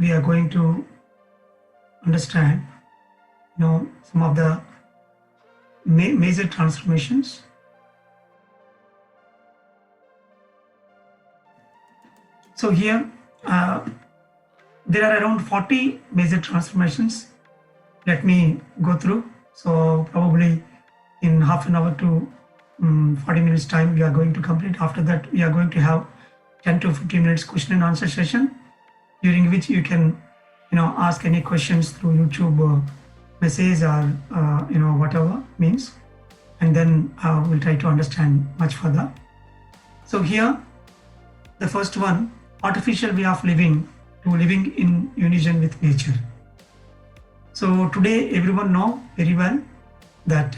we are going to understand, some of the major transformations. So here, there are around 40 major transformations. Let me go through. So probably in half an hour to 40 minutes time, we are going to complete. After that, we are going to have 10 to 15 minutes question and answer session, during which you can, ask any questions through YouTube message or, whatever means. And then we'll try to understand much further. So here, the first one, artificial way of living to living in unison with nature. So today everyone know very well that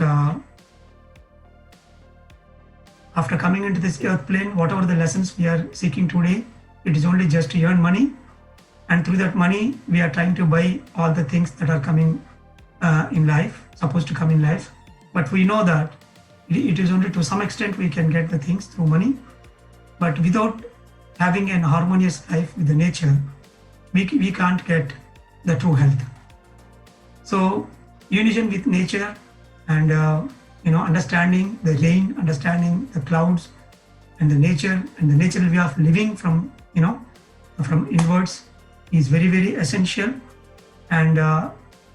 after coming into this earth plane, whatever the lessons we are seeking today, it is only just to earn money, and through that money we are trying to buy all the things that are coming in life, supposed to come in life. But we know that it is only to some extent we can get the things through money, but without having an harmonious life with the nature, we can't get the true health. So unison with nature and understanding the rain, understanding the clouds and the nature and the natural way of living from from inwards is very, very essential. And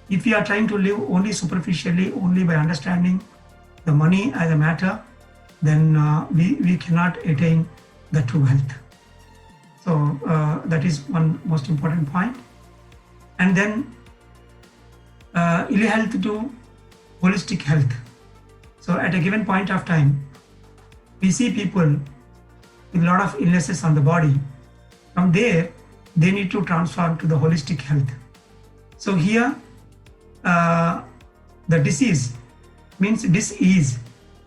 if we are trying to live only superficially, only by understanding the money as a matter, then we cannot attain the true health. So that is one most important point. And then ill health to holistic health. So at a given point of time, we see people with a lot of illnesses on the body. From there, they need to transform to the holistic health. So here, the disease means dis-ease,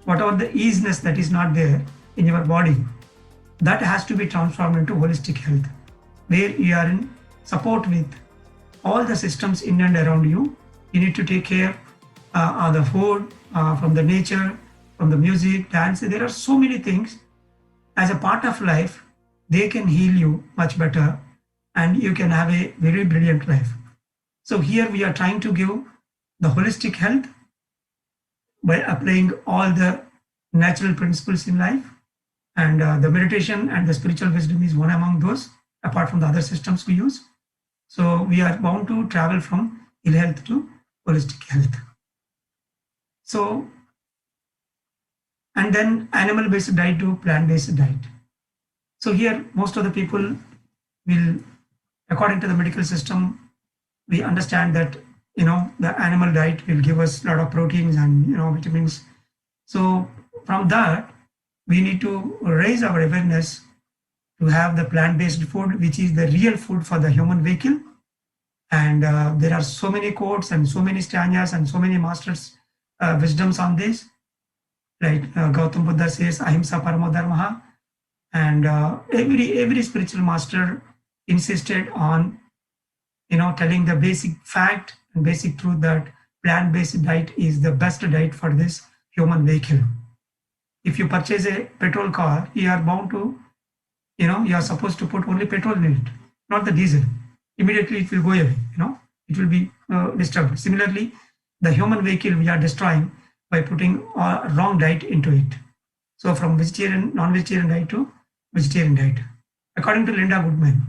whatever the easiness that is not there in your body, that has to be transformed into holistic health, where you are in support with all the systems in and around you. You need to take care of the food, from the nature, from the music, dance. There are so many things as a part of life. They can heal you much better and you can have a very brilliant life. So here we are trying to give the holistic health by applying all the natural principles in life. And the meditation and the spiritual wisdom is one among those, apart from the other systems we use. So we are bound to travel from ill health to holistic health. So, and then animal-based diet to plant-based diet. So here, most of the people will, according to the medical system, we understand that, the animal diet will give us a lot of proteins and, vitamins. So from that, we need to raise our awareness to have the plant-based food, which is the real food for the human vehicle. And there are so many quotes and so many stanzas and so many masters' wisdoms on this. Right, Gautam Buddha says, "Ahimsa paramo dharma," and every spiritual master insisted on, telling the basic fact and basic truth that plant-based diet is the best diet for this human vehicle. If you purchase a petrol car, you are bound to, you are supposed to put only petrol in it, not the diesel. Immediately it will go away, it will be disturbed. Similarly, the human vehicle we are destroying by putting a wrong diet into it. So from vegetarian, non-vegetarian diet to vegetarian diet. According to Linda Goodman,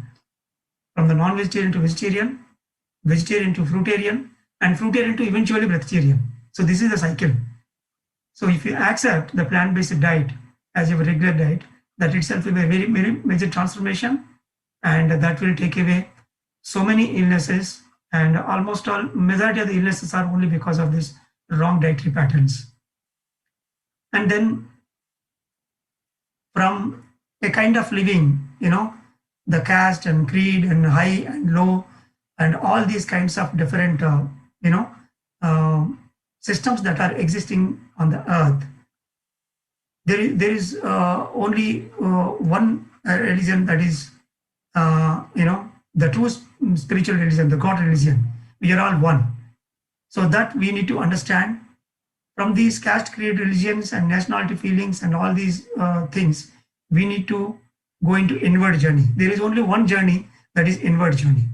from the non-vegetarian to vegetarian, vegetarian to fruitarian, and fruitarian to eventually breatharian. So this is the cycle. So if you accept the plant-based diet as your regular diet, that itself will be a very, very major transformation, and that will take away so many illnesses, and almost all majority of the illnesses are only because of this wrong dietary patterns. And then from a kind of living, the caste and creed and high and low and all these kinds of different, systems that are existing on the earth, there is only one religion, that is, the true spiritual religion, the God religion. We are all one. So that we need to understand. From these caste creed religions and nationality feelings and all these things, we need to go into inward journey. There is only one journey, that is inward journey.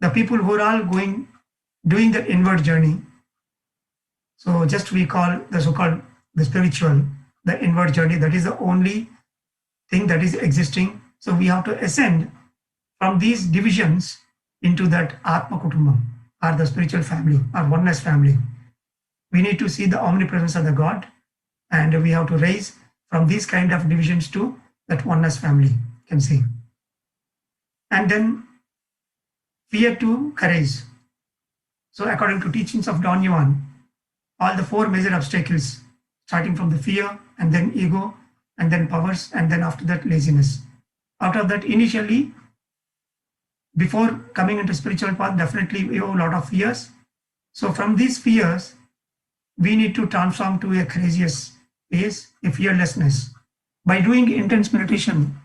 the people who are all doing the inward journey. So just we call the so-called the spiritual, the inward journey. That is the only thing that is existing. So we have to ascend from these divisions into that Atma Kutumbam, or the spiritual family, or oneness family. We need to see the omnipresence of the God, and we have to raise from these kind of divisions to that oneness family, you can say. And then fear to courage. So according to teachings of Don Yuan, all the four major obstacles, starting from the fear, and then ego, and then powers, and then after that laziness. Out of that, initially, before coming into spiritual path, definitely we have a lot of fears. So from these fears, we need to transform to a courageous pace, a fearlessness. By doing intense meditation,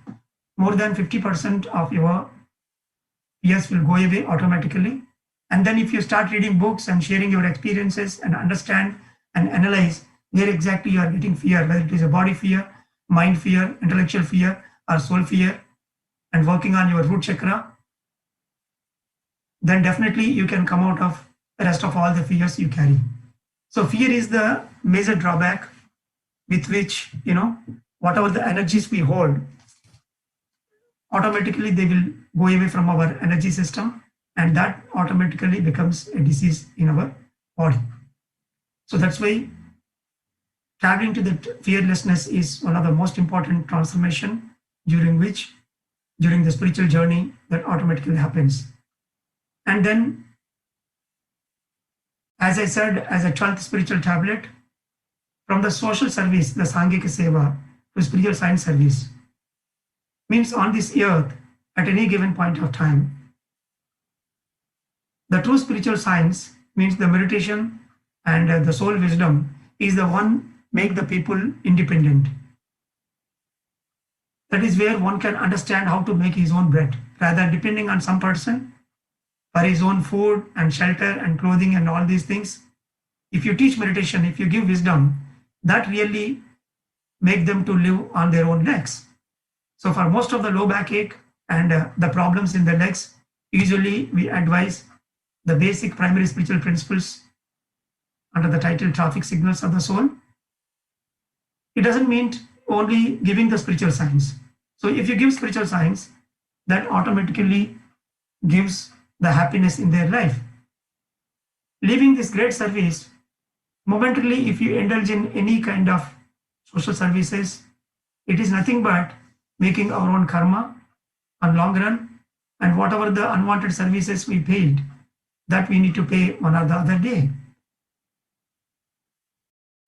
more than 50% of your fears will go away automatically. And then if you start reading books and sharing your experiences and understand and analyze where exactly you are getting fear, whether it is a body fear, mind fear, intellectual fear, or soul fear, and working on your root chakra, then definitely you can come out of the rest of all the fears you carry. So fear is the major drawback with which, whatever the energies we hold, automatically they will go away from our energy system, and that automatically becomes a disease in our body. So that's why traveling to that fearlessness is one of the most important transformation during the spiritual journey that automatically happens. And then, as I said, as a 12th spiritual tablet, from the social service, the Sangika Seva, to spiritual science service, means on this earth, at any given point of time, the true spiritual science means the meditation and the soul wisdom is the one make the people independent. That is where one can understand how to make his own bread, rather depending on some person for his own food and shelter and clothing and all these things. If you teach meditation, if you give wisdom, that really make them to live on their own legs. So for most of the low backache and the problems in the legs, usually we advise the basic primary spiritual principles under the title Traffic Signals of the Soul. It doesn't mean only giving the spiritual science. So if you give spiritual science, that automatically gives the happiness in their life. Leaving this great service, momentarily, if you indulge in any kind of social services, it is nothing but making our own karma on long run, and whatever the unwanted services we paid, that we need to pay one or the other day.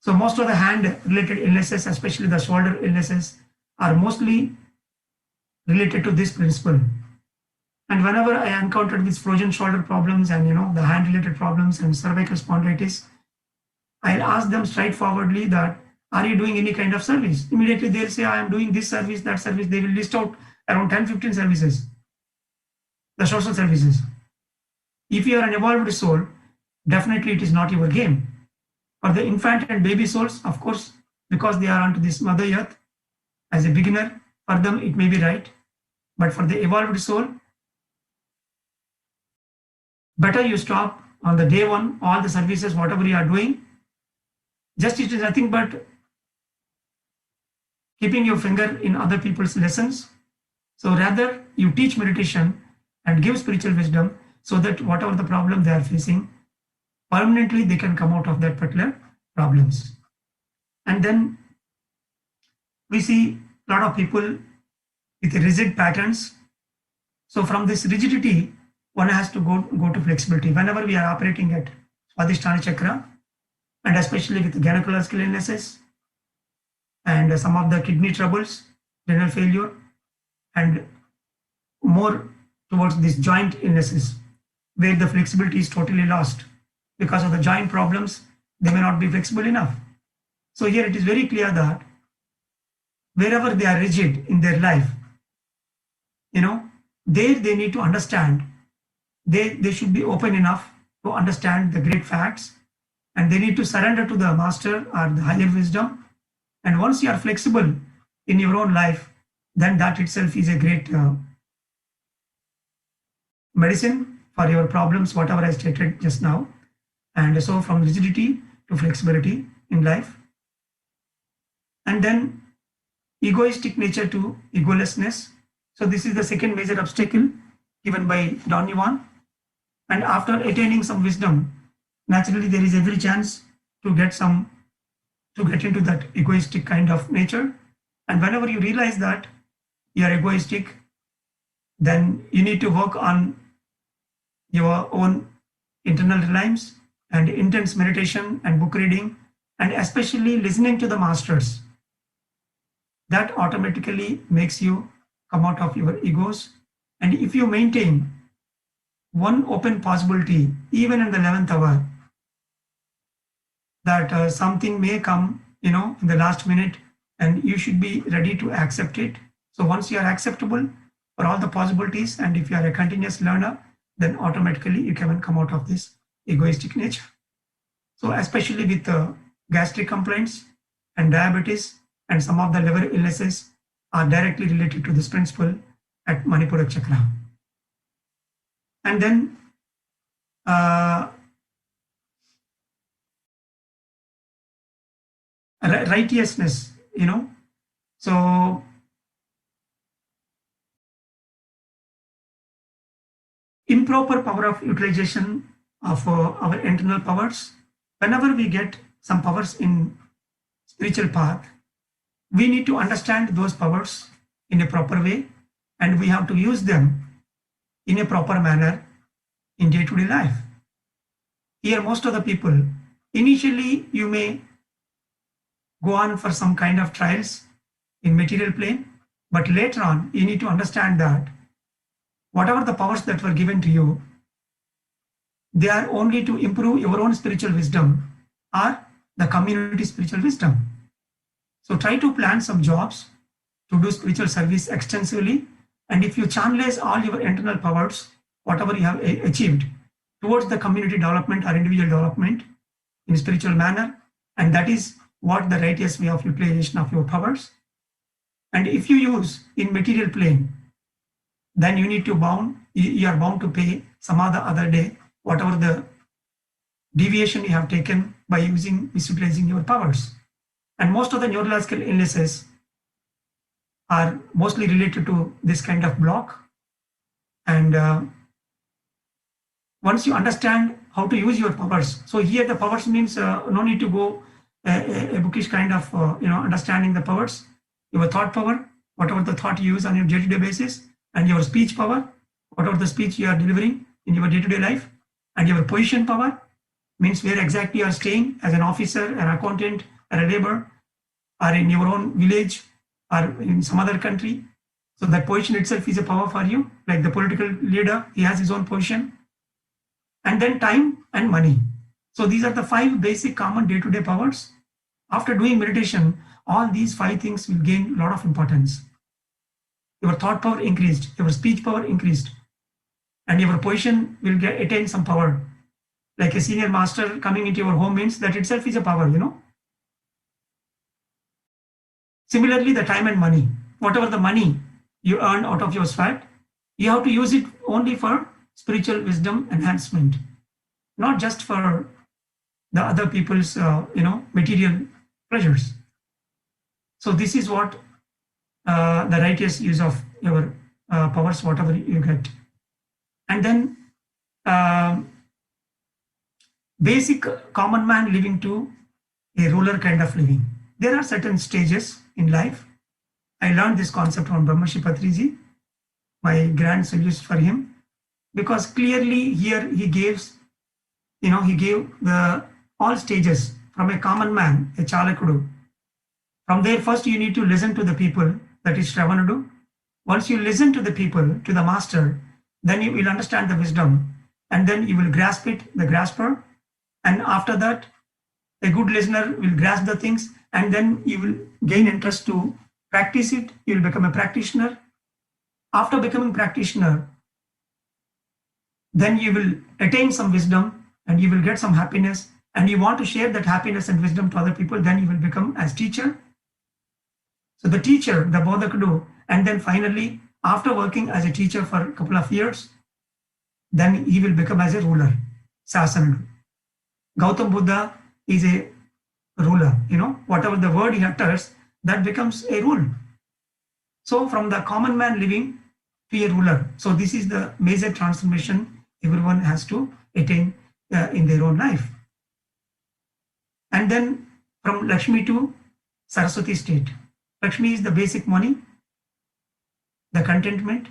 So most of the hand related illnesses, especially the shoulder illnesses, are mostly related to this principle. And whenever I encountered these frozen shoulder problems and the hand related problems and cervical spondylitis, I'll ask them straightforwardly that, are you doing any kind of service? Immediately they'll say, I am doing this service, that service. They will list out around 10-15 services, the social services. If you are an evolved soul, definitely it is not your game. For the infant and baby souls, of course, because they are onto this mother earth, as a beginner, for them it may be right. But for the evolved soul, better you stop on the day one, all the services, whatever you are doing. Just it is nothing but keeping your finger in other people's lessons. So rather you teach meditation and give spiritual wisdom so that whatever the problem they are facing, permanently they can come out of that particular problems. And then we see a lot of people with rigid patterns. So from this rigidity, one has to go to flexibility. Whenever we are operating at Swadhisthana Chakra, and especially with gynecological illnesses and some of the kidney troubles, renal failure, and more towards these joint illnesses, where the flexibility is totally lost. Because of the joint problems, they may not be flexible enough. So here it is very clear that wherever they are rigid in their life, there they need to understand, they should be open enough to understand the great facts, and they need to surrender to the master or the higher wisdom. And once you are flexible in your own life, then that itself is a great medicine for your problems, whatever I stated just now. And so from rigidity to flexibility in life. And then egoistic nature to egolessness. So this is the second major obstacle given by Don Juan. And after attaining some wisdom, naturally there is every chance to get into that egoistic kind of nature. And whenever you realize that you are egoistic, then you need to work on your own internal reliance and intense meditation and book reading, and especially listening to the masters. That automatically makes you come out of your egos. And if you maintain one open possibility, even in the 11th hour, that something may come, in the last minute, and you should be ready to accept it. So once you are acceptable for all the possibilities, and if you are a continuous learner, then automatically you can come out of this egoistic nature. So especially with gastric complaints and diabetes and some of the liver illnesses are directly related to this principle at Manipura chakra. And then righteousness, so improper power of utilization of our internal powers. Whenever we get some powers in spiritual path, we need to understand those powers in a proper way, and we have to use them in a proper manner in day-to-day life. Here, most of the people, initially you may go on for some kind of trials in material plane, but later on you need to understand that whatever the powers that were given to you, they are only to improve your own spiritual wisdom or the community spiritual wisdom. So try to plan some jobs to do spiritual service extensively. And if you channelize all your internal powers, whatever you have achieved, towards the community development or individual development in a spiritual manner, and that is what the righteous way of utilization of your powers. And if you use in material plane, then you are bound to pay some other day, whatever the deviation you have taken by misutilizing your powers. And most of the neurological illnesses are mostly related to this kind of block. And once you understand how to use your powers, so here the powers means no need to go a bookish kind of understanding the powers. Your thought power, whatever the thought you use on your day-to-day basis, and your speech power, whatever the speech you are delivering in your day-to-day life, and your position power means where exactly you are staying as an officer, an accountant, or a laborer, or in your own village, or in some other country. So that position itself is a power for you, like the political leader, he has his own position. And then time and money. So these are the 5 basic common day-to-day powers. After doing meditation, all these 5 things will gain a lot of importance. Your thought power increased, your speech power increased, and your position will attain some power. Like a senior master coming into your home means that itself is a power, Similarly, the time and money, whatever the money you earn out of your sweat, you have to use it only for spiritual wisdom enhancement, not just for the other people's, material pleasures. So this is what the righteous use of your powers, whatever you get. And then basic common man living to a ruler kind of living. There are certain stages in life. I learned this concept from Brahmarshi Patriji, my grand salutes for him, because clearly here he gave the all stages from a common man, a Chalakudu. From there, first you need to listen to the people, that is Shravanadu. Once you listen to the people, to the master, then you will understand the wisdom, and then you will grasp it, the grasper. And after that, a good listener will grasp the things, and then you will gain interest to practice it. You will become a practitioner. After becoming practitioner, then you will attain some wisdom and you will get some happiness, and you want to share that happiness and wisdom to other people, then you will become as teacher. So the teacher, the Bodhakadu, and then finally, after working as a teacher for a couple of years, then he will become as a ruler, Sasana. Gautam Buddha is a ruler, whatever the word he utters, that becomes a rule. So from the common man living to a ruler. So this is the major transformation everyone has to attain in their own life. And then from Lakshmi to Saraswati state. Lakshmi is the basic money, the contentment.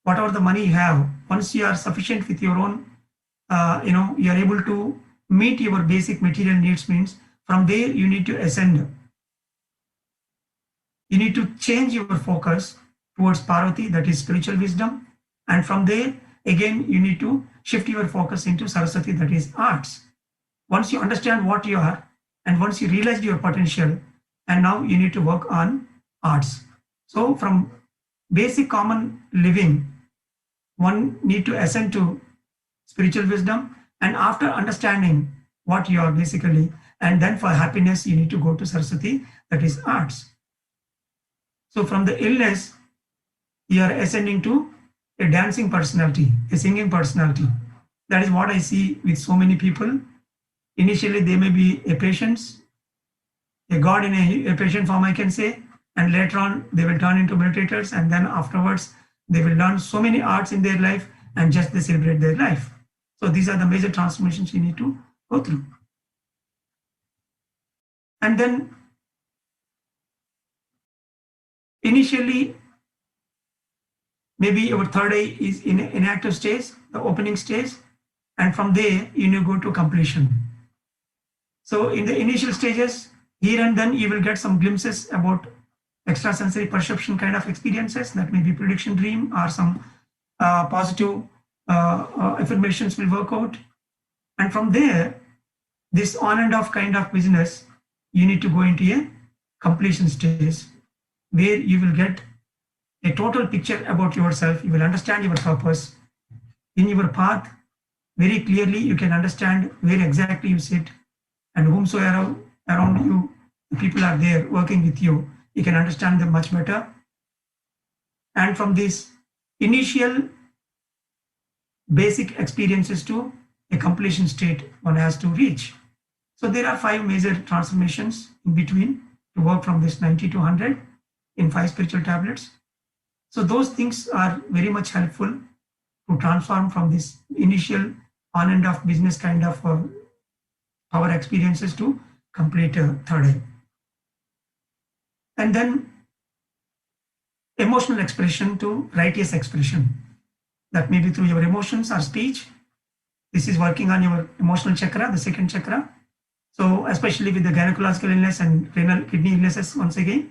Whatever the money you have, once you are sufficient with your own, you are able to meet your basic material needs, means from there you need to ascend. You need to change your focus towards Parvati, that is spiritual wisdom. And from there, again, you need to shift your focus into Saraswati, that is arts. Once you understand what you are, and once you realize your potential, and now you need to work on arts. So from basic common living, one need to ascend to spiritual wisdom, and after understanding what you are basically, and then for happiness, you need to go to Saraswati, that is arts. So from the illness, you are ascending to a dancing personality, a singing personality. That is what I see with so many people. Initially, they may be a patients, a god in a patient form, I can say, and later on, they will turn into meditators, and then afterwards, they will learn so many arts in their life, and just they celebrate their life. So these are the major transformations you need to go through. And then initially, maybe your third eye is in inactive stage, the opening stage, and from there you need to go to completion. So in the initial stages, here and then you will get some glimpses about extrasensory perception kind of experiences. That may be prediction dream or some positive affirmations will work out. And from there, this on and off kind of business, you need to go into a completion stage where you will get a total picture about yourself. You will understand your purpose in your path very clearly. You can understand where exactly you sit and whomsoever around you, the people are there working with you. You can understand them much better. And from this initial basic experiences to a completion state one has to reach. So there are 5 major transformations in between to work from this 90 to 100 in 5 spiritual tablets. So those things are very much helpful to transform from this initial on and off business kind of our experiences to complete third eye. And then emotional expression to righteous expression. That may be through your emotions or speech. This is working on your emotional chakra, the second chakra. So especially with the gynecological illness and renal kidney illnesses, once again,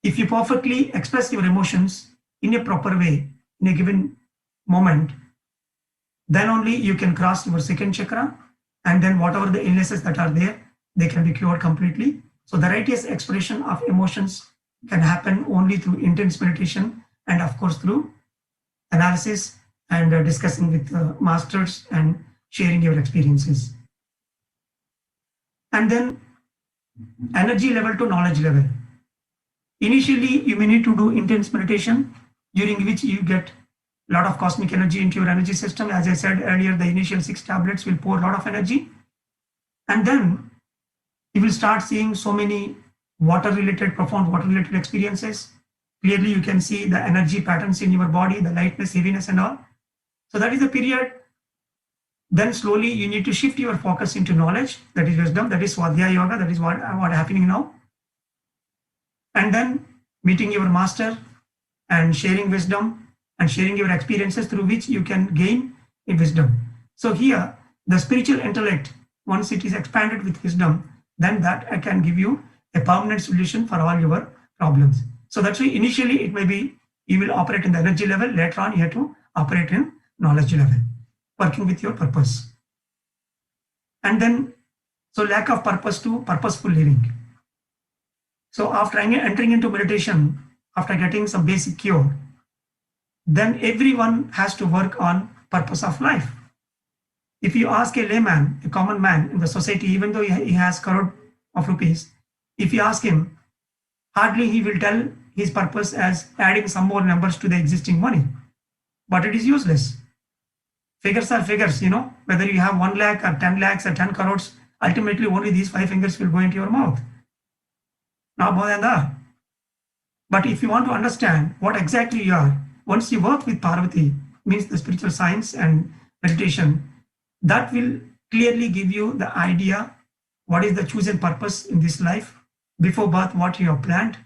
if you perfectly express your emotions in a proper way, in a given moment, then only you can cross your second chakra, and then whatever the illnesses that are there, they can be cured completely. So the righteous expression of emotions can happen only through intense meditation and of course through analysis and discussing with masters and sharing your experiences. And then energy level to knowledge level. Initially, you may need to do intense meditation, during which you get a lot of cosmic energy into your energy system. As I said earlier, the initial 6 tablets will pour a lot of energy. And then you will start seeing so many water-related, profound water-related experiences. Clearly, you can see the energy patterns in your body, the lightness, heaviness, and all. So that is the period. Then slowly you need to shift your focus into knowledge, that is wisdom, that is Swadhyaya Yoga, that is what happening now. And then meeting your master and sharing wisdom and sharing your experiences through which you can gain a wisdom. So here, the spiritual intellect, once it is expanded with wisdom, then that can give you a permanent solution for all your problems. So that's why initially it may be you will operate in the energy level, later on you have to operate in knowledge level, working with your purpose. And then, so lack of purpose to purposeful living. So after entering into meditation, after getting some basic cure, then everyone has to work on purpose of life. If you ask a layman, a common man in the society, even though he has crore of rupees, if you ask him, hardly he will tell his purpose as adding some more numbers to the existing money. But it is useless. Figures are figures, whether you have 1 lakh or 10 lakhs or 10 crores, ultimately only these 5 fingers will go into your mouth. Not more than that. But if you want to understand what exactly you are, once you work with Parvati, means the spiritual science and meditation, that will clearly give you the idea what is the chosen purpose in this life, before birth, what you have planned.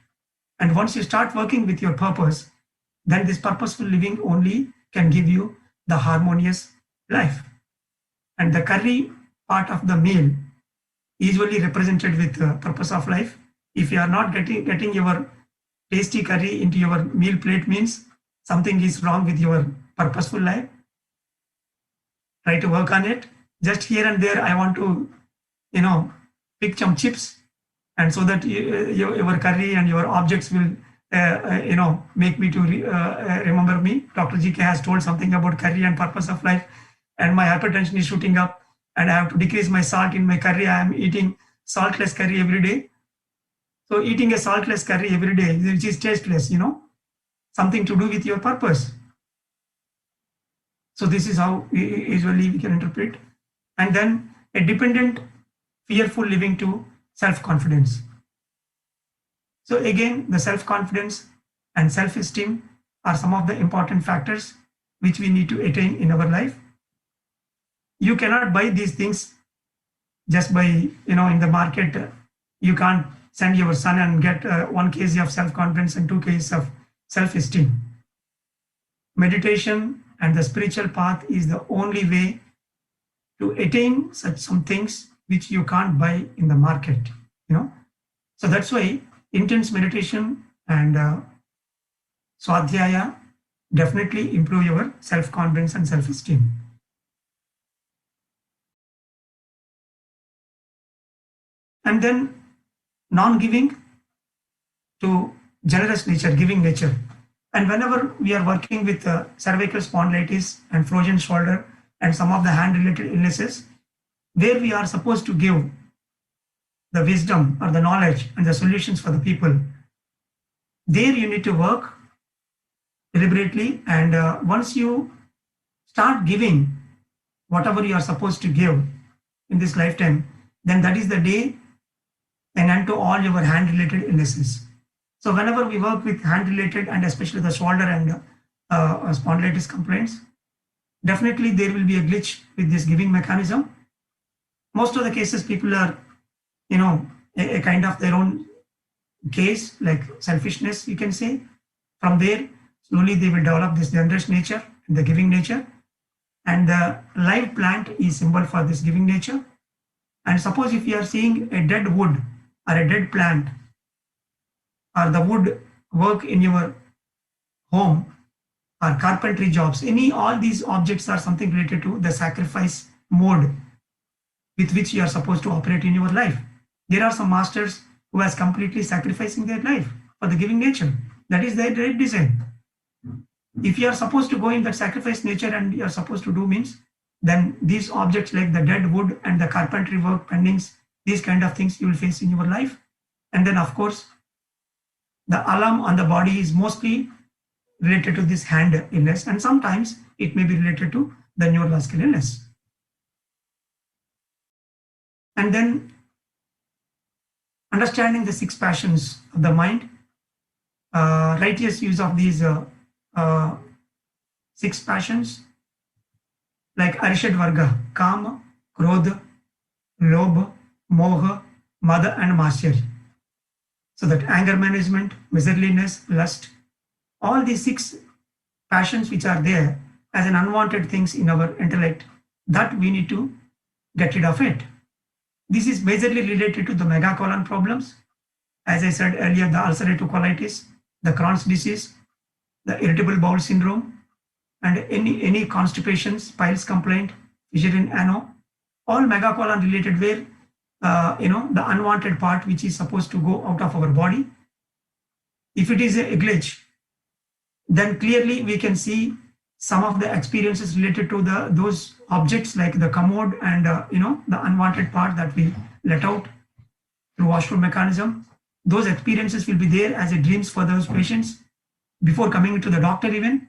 And once you start working with your purpose, then this purposeful living only can give you the harmonious life. And the curry part of the meal usually represented with the purpose of life. If you are not getting your tasty curry into your meal plate, means something is wrong with your purposeful life. Try to work on it. Just here and there, I want to, pick some chips, and so that your curry and your objects will, make me to remember me. Dr. GK has told something about curry and purpose of life, and my hypertension is shooting up, and I have to decrease my salt in my curry. I am eating saltless curry every day. So eating a saltless curry every day, which is tasteless, something to do with your purpose. So this is how usually we can interpret. And then a dependent, fearful living to self-confidence. So again, the self-confidence and self-esteem are some of the important factors which we need to attain in our life. You cannot buy these things just by, in the market. You can't send your son and get 1 kg of self-confidence and 2 kg of self-esteem. Meditation and the spiritual path is the only way to attain such some things which you can't buy in the market. So that's why intense meditation and swadhyaya definitely improve your self-confidence and self-esteem. And then non-giving to generous nature, giving nature. And whenever we are working with cervical spondylitis and frozen shoulder and some of the hand-related illnesses, where we are supposed to give the wisdom or the knowledge and the solutions for the people, there you need to work deliberately. And once you start giving whatever you are supposed to give in this lifetime, then that is the day an end to all your hand-related illnesses. So whenever we work with hand-related and especially the shoulder and spondylitis complaints, definitely there will be a glitch with this giving mechanism. Most of the cases, people are, a kind of their own case, like selfishness, you can say. From there, slowly they will develop this generous nature, the giving nature. And the live plant is symbol for this giving nature. And suppose if you are seeing a dead wood or a dead plant, or the wood work in your home, or carpentry jobs, all these objects are something related to the sacrifice mode with which you are supposed to operate in your life. There are some masters who has completely sacrificing their life for the giving nature. That is their great design. If you are supposed to go in that sacrifice nature and you are supposed to do means, then these objects like the dead wood and the carpentry work pendings, these kind of things you will face in your life. And then of course, the alarm on the body is mostly related to this hand illness, and sometimes it may be related to the neurological illness. And then understanding the 6 passions of the mind, righteous use of these 6 passions, like Arishad Varga, Kama, Krodha, Lobha, Moha, Mada, and Mascharya. So that anger management, miserliness, lust, all these 6 passions which are there as an unwanted things in our intellect, that we need to get rid of it. This is majorly related to the megacolon problems. As I said earlier, the ulcerative colitis, the Crohn's disease, the irritable bowel syndrome, and any constipations, piles complaint, fissure in ano, all megacolon related, where the unwanted part which is supposed to go out of our body. If it is a glitch, then clearly we can see some of the experiences related to those objects like the commode and the unwanted part that we let out through washroom mechanism. Those experiences will be there as a dreams for those patients before coming to the doctor even.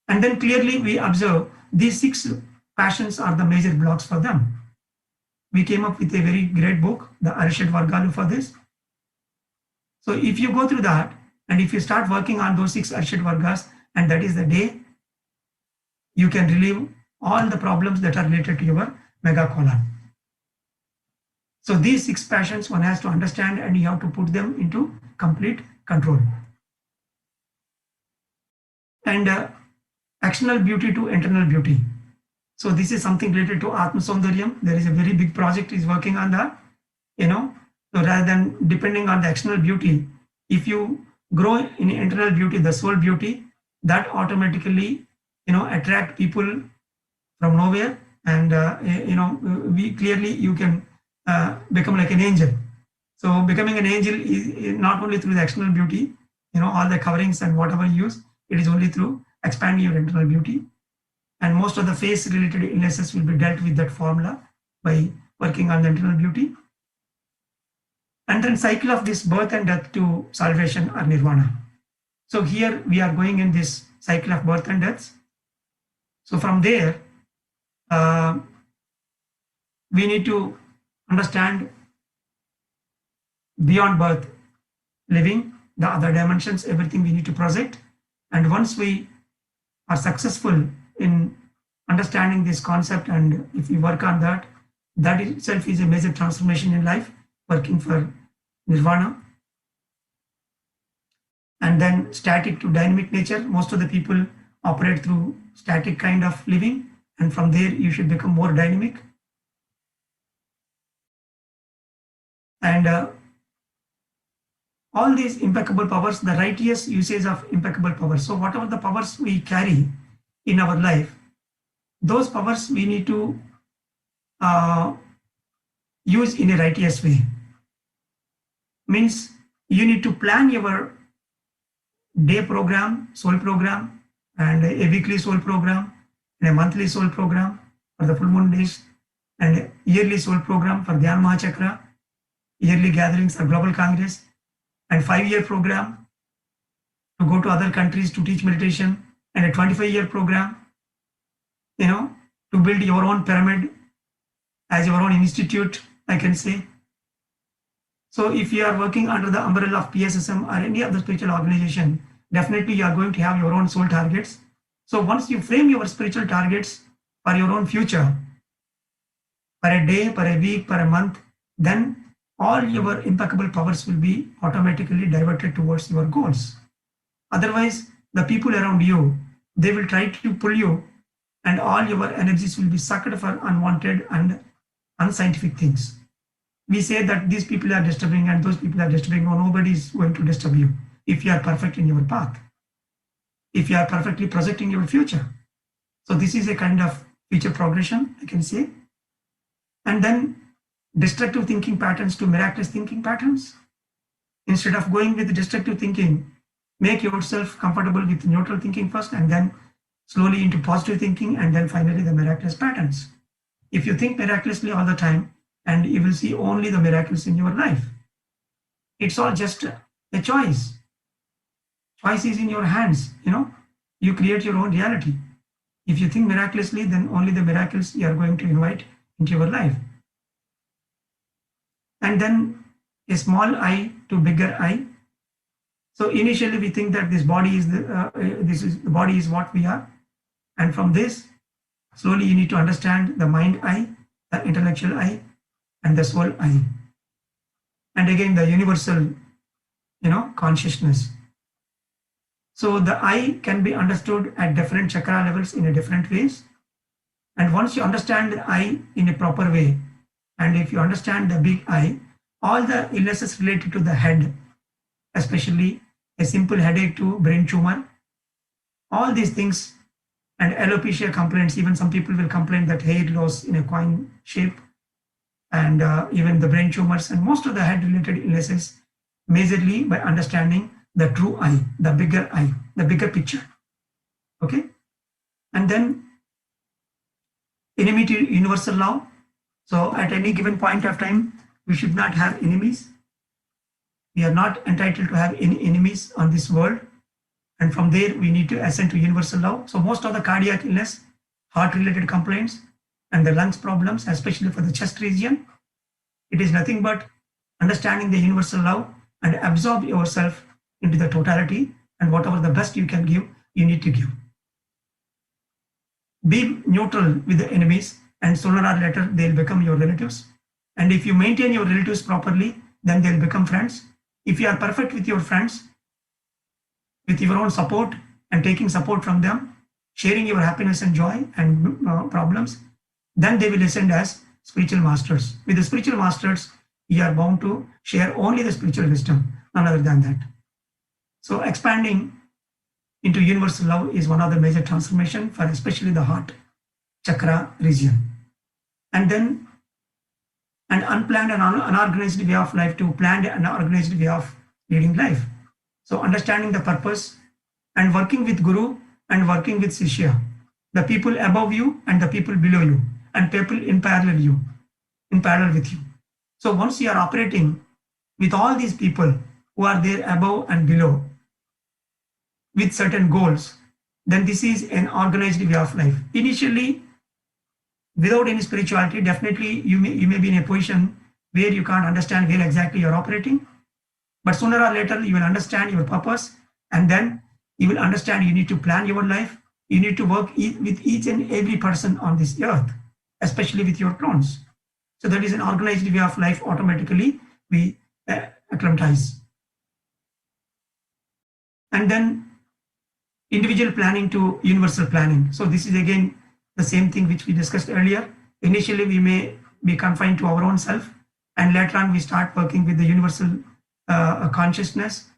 And then clearly we observe these 6 passions are the major blocks for them. We came up with a very great book, the Arishad Vargalu, for this. So if you go through that, and if you start working on those 6 Arishad Vargas, and that is the day, you can relieve all the problems that are related to your mega colon. So these 6 passions one has to understand, and you have to put them into complete control. And external beauty to internal beauty. So this is something related to Atma Saundaryam. There is a very big project is working on that, So rather than depending on the external beauty, if you grow in internal beauty, the soul beauty, that automatically, attract people from nowhere. And, we clearly, you can become like an angel. So becoming an angel is not only through the external beauty, all the coverings and whatever you use, it is only through expanding your internal beauty. And most of the face related illnesses will be dealt with that formula by working on the internal beauty. And then cycle of this birth and death to salvation or nirvana. So here we are going in this cycle of birth and deaths. So from there, we need to understand beyond birth, living, the other dimensions, everything we need to project. And once we are successful in understanding this concept, and if we work on that, that itself is a major transformation in life, working for nirvana. And then static to dynamic nature. Most of the people operate through static kind of living, and from there you should become more dynamic. And all these impeccable powers, the righteous usage of impeccable powers. So whatever the powers we carry in our life, those powers we need to use in a righteous way. Means you need to plan your day program, soul program, and a weekly soul program, and a monthly soul program for the full moon days, and a yearly soul program for Dhyan Mahachakra, yearly gatherings or global congress, and 5-year program to go to other countries to teach meditation, and a 25-year program, to build your own pyramid as your own institute, I can say. So if you are working under the umbrella of PSSM or any other spiritual organization, definitely you are going to have your own soul targets. So once you frame your spiritual targets for your own future, per a day, per a week, per a month, then all your impeccable powers will be automatically diverted towards your goals. Otherwise, the people around you, they will try to pull you, and all your energies will be sucked for unwanted and unscientific things. We say that these people are disturbing and those people are disturbing. No, nobody is going to disturb you if you are perfect in your path, if you are perfectly projecting your future. So this is a kind of future progression, I can say. And then destructive thinking patterns to miraculous thinking patterns. Instead of going with destructive thinking, make yourself comfortable with neutral thinking first, and then slowly into positive thinking, and then finally the miraculous patterns. If you think miraculously all the time, and you will see only the miracles in your life. It's all just a choice. Choice is in your hands, You create your own reality. If you think miraculously, then only the miracles you are going to invite into your life. And then a small I to bigger I. So initially we think that this body is the body is what we are, and from this, slowly you need to understand the mind I, the intellectual I, and the soul I, and again the universal, consciousness. So the I can be understood at different chakra levels in a different ways, and once you understand the I in a proper way, and if you understand the big I, all the illnesses related to the head, especially a simple headache to brain tumor, all these things, and alopecia complaints, even some people will complain that hair loss in a coin shape, and even the brain tumors, and most of the head related illnesses, majorly by understanding the true I, the bigger picture. Okay. And then enemy to universal law. So at any given point of time, we should not have enemies. We are not entitled to have any enemies on this world. And from there, we need to ascend to universal love. So most of the cardiac illness, heart-related complaints, and the lungs problems, especially for the chest region, it is nothing but understanding the universal love and absorb yourself into the totality, and whatever the best you can give, you need to give. Be neutral with the enemies, and sooner or later they'll become your relatives. And if you maintain your relatives properly, then they'll become friends. If you are perfect with your friends, with your own support and taking support from them, sharing your happiness and joy and problems, then they will ascend as spiritual masters. With the spiritual masters, you are bound to share only the spiritual wisdom, none other than that. So expanding into universal love is one of the major transformation for especially the heart chakra region. And then an unplanned and unorganized way of life to planned and organized way of leading life. So understanding the purpose and working with Guru and working with Shishya, the people above you and the people below you, and people in parallel with you. So once you are operating with all these people who are there above and below with certain goals, then this is an organized way of life. Initially, without any spirituality, definitely you may be in a position where you can't understand where exactly you're operating. But sooner or later, you will understand your purpose, and then you will understand you need to plan your life. You need to work with each and every person on this earth, especially with your clones. So that is an organized way of life. Automatically, we acclimatize. And then individual planning to universal planning. So this is again the same thing which we discussed earlier. Initially, we may be confined to our own self, and later on we start working with the universal consciousness,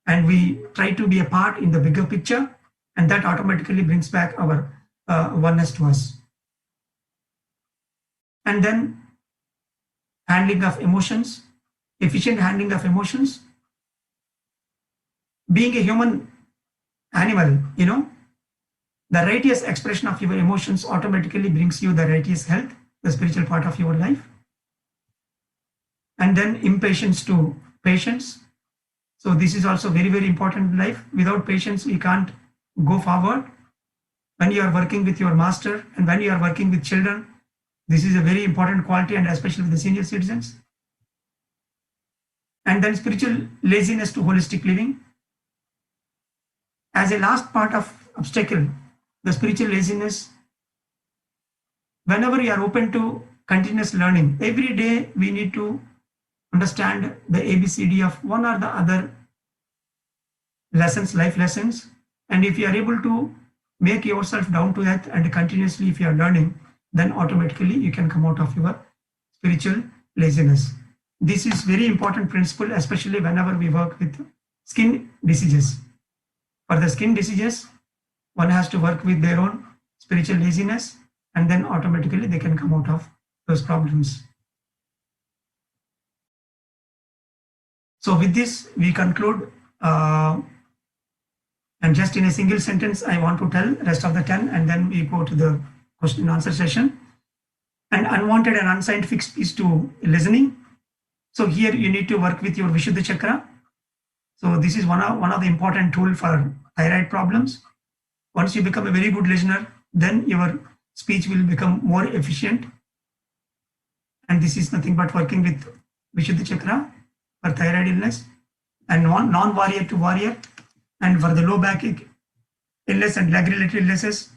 and we try to be a part in the bigger picture, and that automatically brings back our oneness to us. And then handling of emotions, efficient handling of emotions. Being a human animal, the righteous expression of your emotions automatically brings you the righteous health, the spiritual part of your life. And then impatience to patience. So this is also very, very important in life. Without patience, we can't go forward. When you are working with your master and when you are working with children, this is a very important quality, and especially with the senior citizens. And then spiritual laziness to holistic living. As a last part of obstacle, the spiritual laziness, whenever you are open to continuous learning, every day we need to understand the ABCD of one or the other lessons, life lessons. And if you are able to make yourself down to earth and continuously if you are learning, then automatically you can come out of your spiritual laziness. This is very important principle, especially whenever we work with skin diseases. For the skin diseases, one has to work with their own spiritual laziness, and then automatically they can come out of those problems. So with this, we conclude. And just in a single sentence, I want to tell rest of the 10, and then we go to the question and answer session. And unwanted and unscientific speech to listening. So here you need to work with your Vishuddha chakra. So this is one of the important tool for thyroid problems. Once you become a very good listener, then your speech will become more efficient. And this is nothing but working with Vishuddha chakra for thyroid illness, and non-warrior to warrior. And for the low back illness and leg-related illnesses,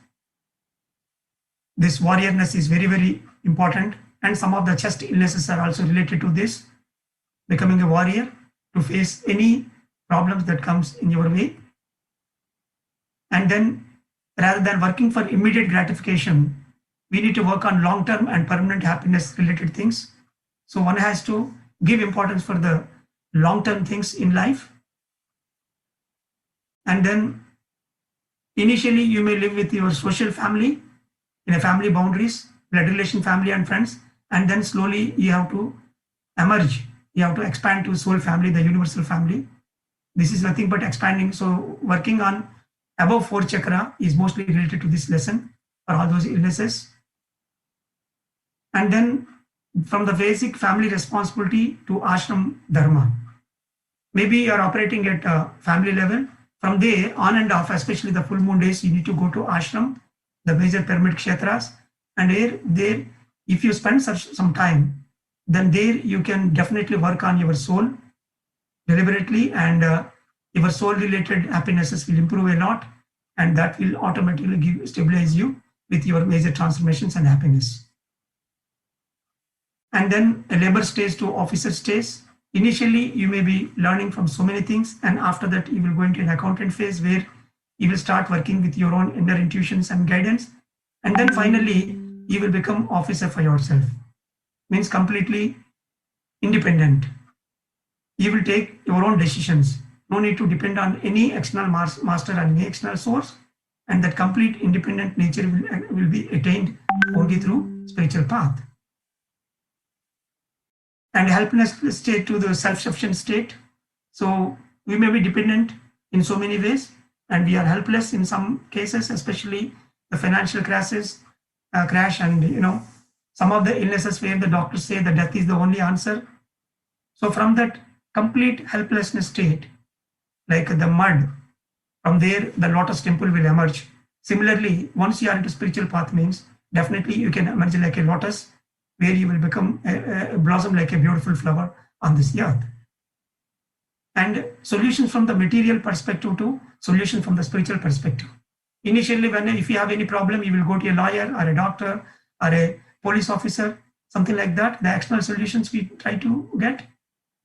this warriorness is very, very important. And some of the chest illnesses are also related to this, becoming a warrior to face any problems that comes in your way. And then rather than working for immediate gratification, we need to work on long-term and permanent happiness related things. So one has to give importance for the long-term things in life. And then initially you may live with your social family in a family boundaries, blood relation, family and friends, and then slowly you have to emerge. You have to expand to soul family, the universal family. This is nothing but expanding. So working on above 4 chakra is mostly related to this lesson for all those illnesses. And then from the basic family responsibility to ashram dharma. Maybe you are operating at a family level, From there on and off, especially the full moon days, you need to go to ashram, the major pyramid kshetras, and there, if you spend some time, then there you can definitely work on your soul deliberately, and your soul related happinesses will improve a lot, and that will automatically stabilize you with your major transformations and happiness. And then a labor stage to officer stage. Initially, you may be learning from so many things, and after that, you will go into an accountant phase where you will start working with your own inner intuitions and guidance. And then finally, you will become officer for yourself. Means completely independent. You will take your own decisions. No need to depend on any external master and any external source. And that complete independent nature will be attained only through spiritual path. And helpless state to the self-sufficient state. So we may be dependent in so many ways, and we are helpless in some cases, especially the financial crash, and some of the illnesses where the doctors say that death is the only answer. So from that complete helplessness state, like the mud, from there the lotus temple will emerge. Similarly, once you are into spiritual path, means definitely you can emerge like a lotus, where you will become a blossom like a beautiful flower on this earth. And solutions from the material perspective to solution from the spiritual perspective. Initially, if you have any problem, you will go to a lawyer or a doctor or a police officer, something like that. The external solutions we try to get.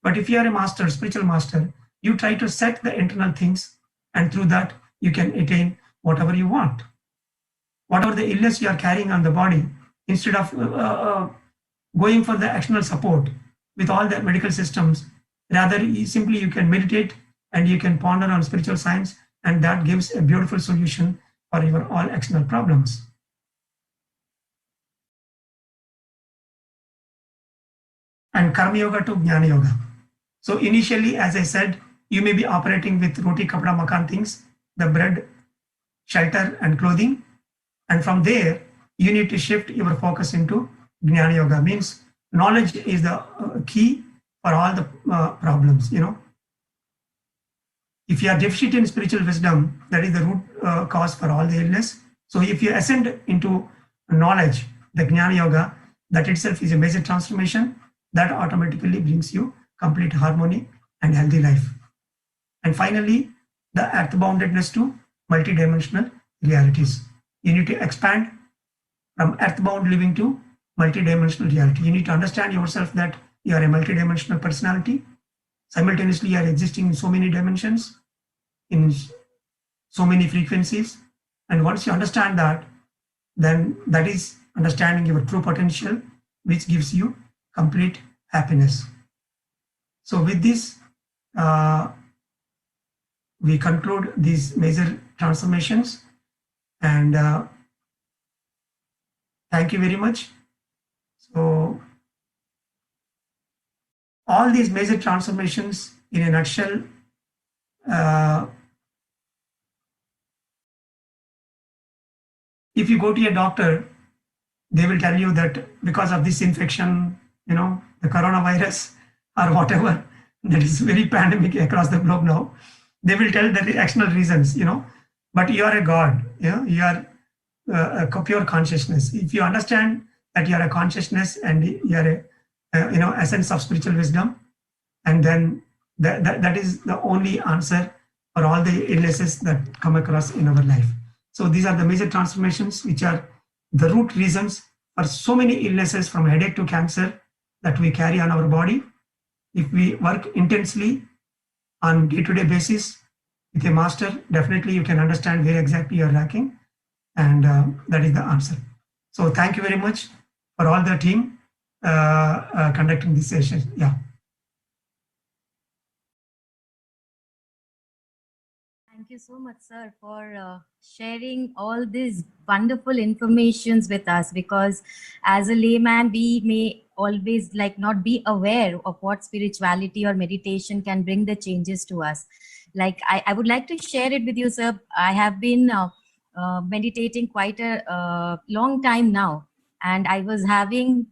But if you are a master, spiritual master, you try to set the internal things, and through that you can attain whatever you want. Whatever the illness you are carrying on the body, instead of going for the external support with all the medical systems, rather simply you can meditate and you can ponder on spiritual science, and that gives a beautiful solution for your all external problems. And Karma Yoga to Jnana Yoga. So initially, as I said, you may be operating with roti, kapda, makan things, the bread, shelter and clothing. And from there, you need to shift your focus into Jnana Yoga. Means knowledge is the key for all the problems. If you are deficient in spiritual wisdom, that is the root cause for all the illness. So if you ascend into knowledge, the Jnana Yoga, that itself is a major transformation that automatically brings you complete harmony and healthy life. And finally, the earth-boundedness to multidimensional realities. You need to expand from earthbound living to multidimensional reality. You need to understand yourself that you are a multidimensional personality. Simultaneously, you are existing in so many dimensions, in so many frequencies. And once you understand that, then that is understanding your true potential, which gives you complete happiness. So with this, we conclude these major transformations, and thank you very much. So all these major transformations in a nutshell, if you go to a doctor, they will tell you that because of this infection, the coronavirus or whatever, that is very pandemic across the globe now, they will tell the external reasons, but you are a God, you are a pure consciousness. If you understand that you are a consciousness and you are a essence of spiritual wisdom, and then that is the only answer for all the illnesses that come across in our life. So these are the major transformations, which are the root reasons for so many illnesses, from headache to cancer, that we carry on our body. If we work intensely on day-to-day basis with a master, definitely you can understand where exactly you are lacking, and that is the answer. So thank you very much for all the team conducting this session. Yeah. Thank you so much, sir, for sharing all these wonderful informations with us, because as a layman, we may always not be aware of what spirituality or meditation can bring the changes to us. I would like to share it with you, sir. I have been meditating quite a long time now, and I was having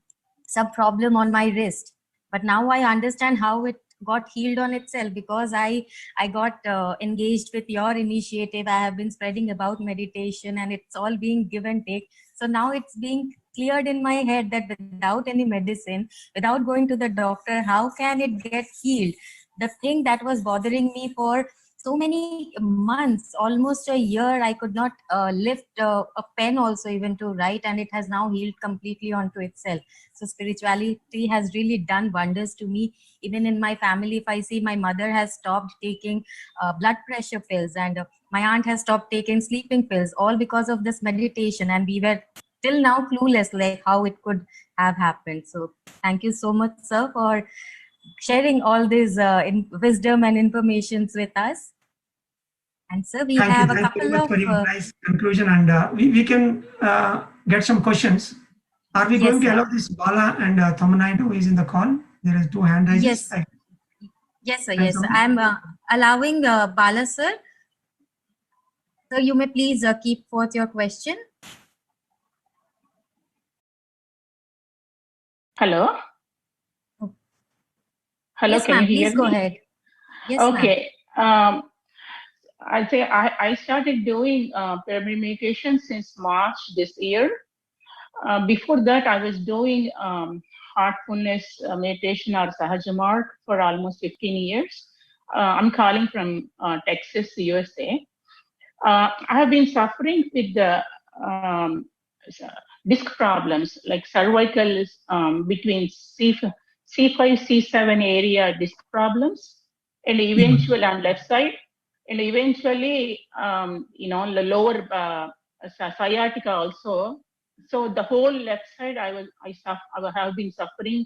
some problem on my wrist, but now I understand how it got healed on itself, because I got engaged with your initiative. I have been spreading about meditation, and it's all being give and take. So now it's being cleared in my head that without any medicine, without going to the doctor, how can it get healed? The thing that was bothering me for so many months, almost a year, I could not lift a pen also even to write, and it has now healed completely onto itself. So spirituality has really done wonders to me. Even in my family, if I see, my mother has stopped taking blood pressure pills, and my aunt has stopped taking sleeping pills, all because of this meditation. And we were till now clueless like how it could have happened. So thank you so much, sir, for sharing all this wisdom and informations with us. And sir, we have a Thank you very couple much of for your nice conclusion, and we can get some questions. Are we going to sir. allow this Bala and Thamanai who is in the call? There is 2 hand raises. Yes, sir. Yes, sir. I'm allowing Bala, sir. So you may please keep forth your question. Hello. Oh. Hello, Yes, can you hear please go me? ahead. Yes, okay. I say I started doing pyramid meditation since March this year. Before that, I was doing heartfulness meditation or Sahaja Marg for almost 15 years. I'm calling from Texas, USA. I have been suffering with the disc problems, like cervical between C5, C7 area disc problems, and eventually on left side, and eventually, the lower sciatica also. So the whole left side, I have been suffering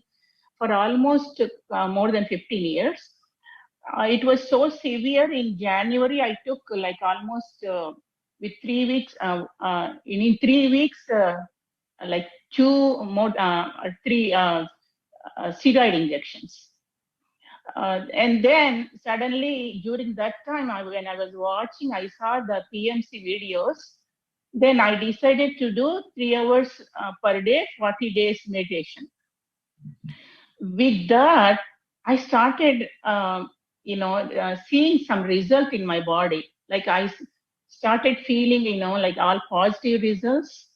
for almost more than 15 years. It was so severe in January. I took like almost with 3 weeks. In 3 weeks, like 2 more, 3 steroid injections. And then suddenly during that time, when I was watching, I saw the PMC videos. Then I decided to do 3 hours per day, 40 days meditation. With that, I started, seeing some result in my body. Like I started feeling, like all positive results.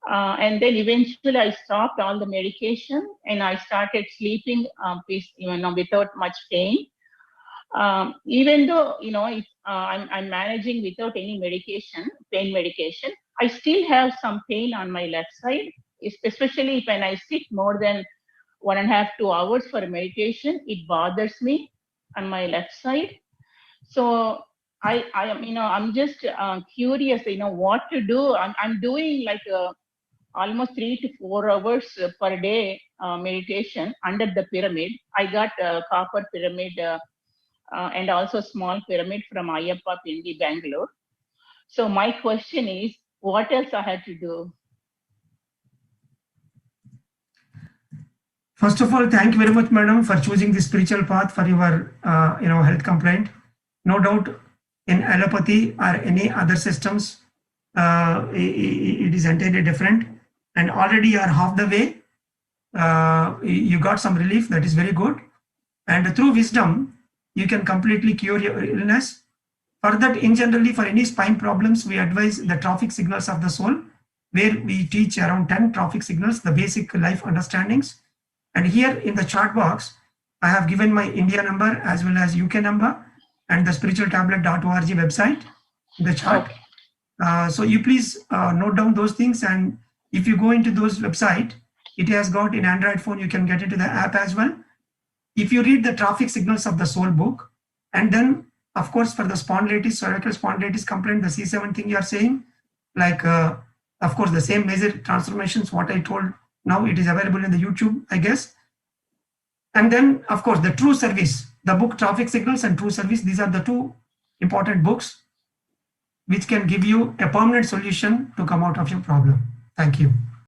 And then eventually I stopped all the medication and I started sleeping without much pain. Even though, if I'm managing without any pain medication, I still have some pain on my left side, especially when I sit more than 1.5 to 2 hours for meditation. It bothers me on my left side. So I am, I'm just curious, what to do. I'm doing like almost 3 to 4 hours per day meditation under the pyramid. I got a copper pyramid and also small pyramid from Ayyappa Pindi, Bangalore. So my question is, what else I had to do? First of all, thank you very much, madam, for choosing the spiritual path for your, health complaint. No doubt, in allopathy or any other systems, it is entirely different. And already you are half the way. You got some relief. That is very good. And through wisdom, you can completely cure your illness. For that, in generally, for any spine problems, we advise the traffic signals of the soul, where we teach around 10 traffic signals, the basic life understandings. And here in the chat box, I have given my India number as well as UK number and the spiritualtablet.org website in the chat. Okay. So you please note down those things. And if you go into those website, it has got in Android phone, you can get into the app as well. If you read the traffic signals of the soul book, and then of course for the spondylitis, cervical spondylitis complaint, the C7 thing you are saying, like of course the same major transformations, what I told now, it is available in the YouTube, I guess. And then of course the True Service, the book Traffic Signals and True Service, these are the 2 important books which can give you a permanent solution to come out of your problem. Thank you.